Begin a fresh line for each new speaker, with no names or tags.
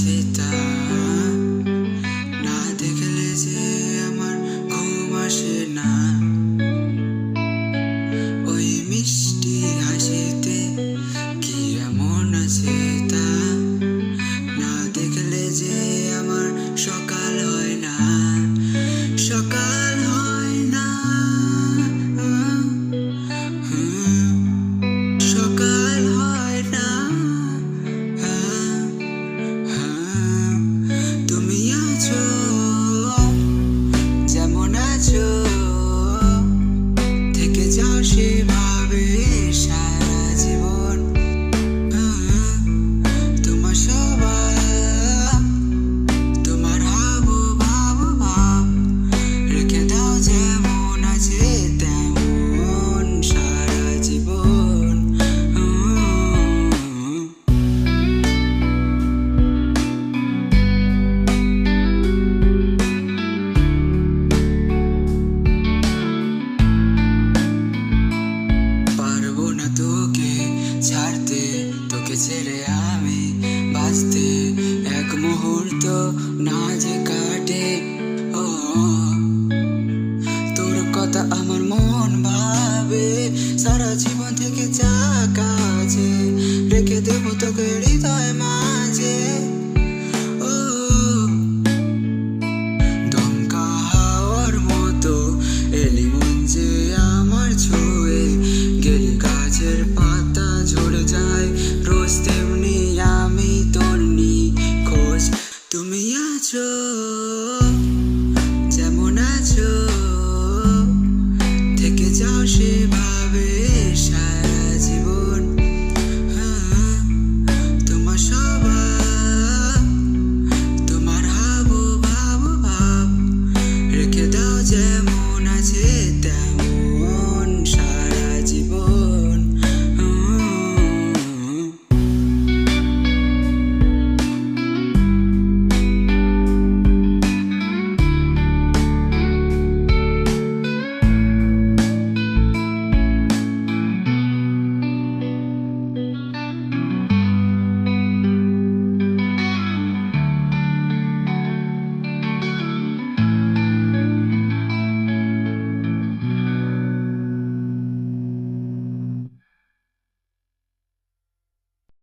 আছে তা না দেখলে যে আমার ঘুম আসে না। ওই মিষ্টি হাসিতে কি এমন আছে তা না দেখলে যে আমার সকাল হয় না, সকাল হয় না। সকাল হয় না। তুমি আছো যেমন আছো, থেকে যাও সেভাবে সারা জীবন। তোমার স্বভাব, তোমার হাবভাব ভাব রেখে দাও যেমন আছে তেমন সারা জীবন। পারবো না তোকে ছাড়তে, তোকে ছেড়ে আমি বাঁচতে এক মুহূর্ত না জেগে